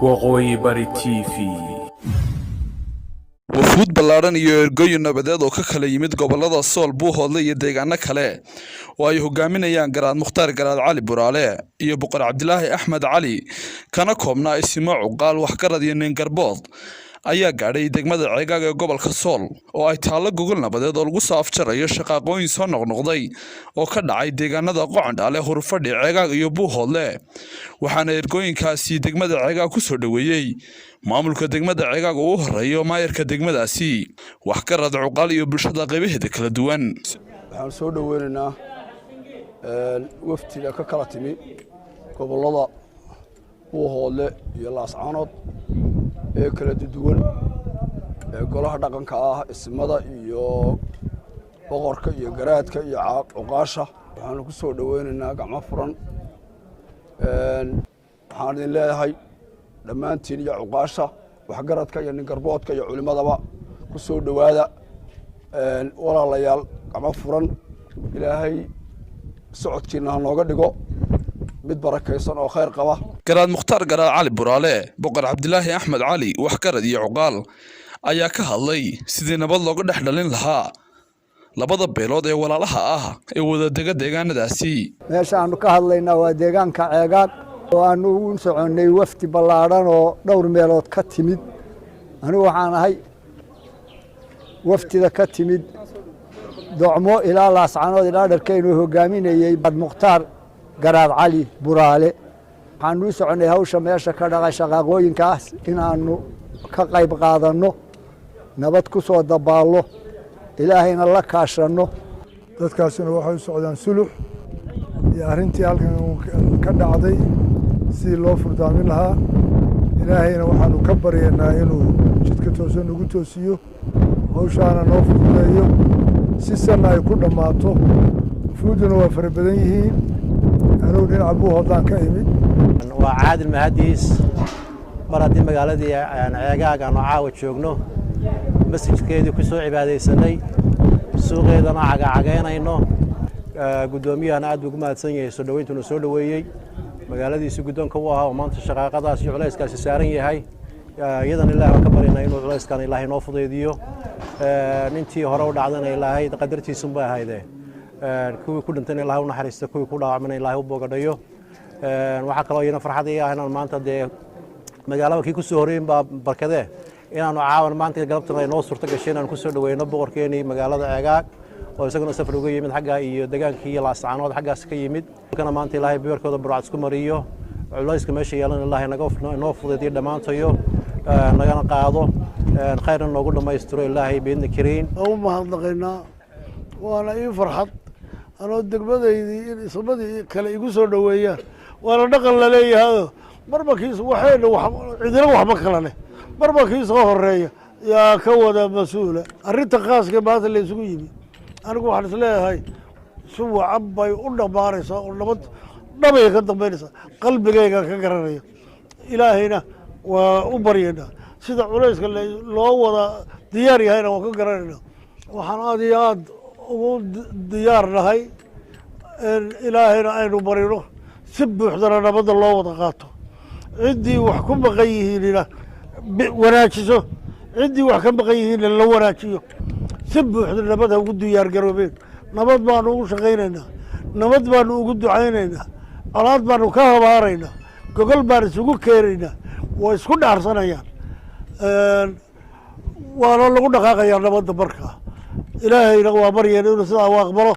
waqooyi bari TV. wufuud ballaaran iyo ergooyin nabadeed oo ka kala yimid gobolada Sool, Buuhoodle iyo deegaano kale oo ay hogaaminayaan Garaad Mukhtaar Garaad Cali Buraale iyo Boqor Cabdilaahi Axmed Cali kana koobnaa isimo cuqaal waxgarad iyo nin garbood ayaa gaadhay degmada Ceegaag ee gobolka Sool oo ay taalo gogol nabadeed oo lagu soo afjarayo shaqaaqooyin soo noqnoqday oo ka dhacay deegaanada Qocondhaale, Hurfadhi, Ceegaag iyo Buuhoodle waxaana ergooyinkaasi degmada Ceegaag ku soo dhaweeyay maamulka degmada Ceegaag oo u horeeyo maayarka degmadaasi waxgarad cuqaal iyo bulshada qaybaheeda kala duwan. waxaan soo dhaweynaynaa waftiga ka kala timi gobolada Buuhoodle iyo Laascaanood ee kala duwan ee golaha dhaqanka ah ismada iyo boqorka iyo garaadka iyo cuqaasha waxaan ku soo dhaweynaynaa gacmo furan waxaan idin leeyahay dhammaantiin iyo cuqaasha waxgaradka iyo nin garboodka iyo culimadaba ku soo dhawaada walaalayaal gacmo furan ilaahay socodkiina nooga dhigo mid barakaysan oo khayr qaba. Garaad Mukhtaar Garaad Cali Buraale, Boqor Cabdilaahi Axmed Cali waxgarad iyo cuqaal ayaa ka hadlay sidii nabad looga dhex dhalin lahaa labada beelood ee walaalaha ah ee wada deegaanadaasi. meesha aanu ka hadlaynaa waa deegaanka Ceegaag oo aanu u soconay wafti ballaaran oo dhowr meelood ka timid. anigu waxaan ahay waftida ka timid Docmo ilaa Laascaanood ilaa Dharkeyno hogaaminayay Garaad Mukhtaar Garaad Cali Buraale. waxaanu u soconay hawsha meesha ka dhacay shaqaaqooyinkaas inaanu ka qayb qaadano nabad ku soo dabaallo ilaahayna la kaashano. dadkaasina waxay u socdaan sulux iyo arrintii halkan ka dhacday si loo furdaamin lahaa ilaahayna waxaanu ka baryaynaa inuu jidka toosan ugu toosiyo hawshaana noo fududeeyo si sanna ay ku dhammaato. fuuduna waa fara badan yihiin anuu dhinaca Buuhoodlaan ka imid waa caadil mahadiis mar haddii magaaladii Ceegaag aanu caawa joogno masjidkeedii ku soo cibaadaysanay suuqeedana cagacageynayno guddoomiyahana aad ugu mahadsan yahay soo dhaweyntuuna soo dhaweeyey magaaladiisi guddoonka u ahaa oo maanta shaqaaqadaas iyo culayskaasi saaran yahay iyadana ilaahay waan ka baryaynaa inuu culayskan ilaahay noo fudeediyo intii hore u dhacdana ilaahay qadartiisun bay ahaydee kuwii ku dhintayna ilaahay u naxariisto kuwii ku dhaawacmayna ilaahay u boogadhayo. waxaa kaloo iyana farxad ii ah inaan maanta dee magaalada kii ku soo horeeyin baa barkadee inaanu caawan maanta galabtana ay noo suurto gashay inaan ku soo dhaweyno boqorkeenii magaalada Ceegaag oo isaguna safar uga yimid xagga iyo degaankii iyo Laascaanood xaggaas ka yimid. kana maanta ilaahay beerkooda burcad isku mariyo culayska meesha yeelan ilaahay noo fudeediyo dhammaantayo nagana qaado khayr noogu dhammaystiro ilaahay beedna kariin. u mahadnaqaynaa waana ii farxad anoo degmadaydii in ismadii kale igu soo dhaweeyaan waana dhaqan la leeyahay marbakiisa waxayna cidina waxba kala leh marbakiisa horeeya yaa ka wada mas'uula arrinta khaaska maanta la isugu yimi anigu waxaan is leeyahay si wacan bay u dhammaanaysaa oo nabad dhabay ka dambaynaysaa qalbigayga ka garanaya ilaahayna waa u baryaynaa sida culayska loo wada diyaar yahayna waan ka garanaynaa waxaan aad iyo aad ugu diyaar nahay ilaahayna aynu barino si buuxdana nabadda loo wada qaato ciddii wax ku maqan yihiinna wanaajiso ciddii wax ka maqan yihiinna la wanaajiyo si buuxda nabad ha ugu diyaar garoobeen. nabad baanu ugu shaqaynaynaa nabad baanu ugu ducaynaynaa colaad baanu ka habaaraynaa gogol baan isugu keenaynaa waa isku dhaarsanayaan waana lagu dhaqaaqayaa nabadda markaa ilaahayna waa baryeen inuu sidaa u aqbalo.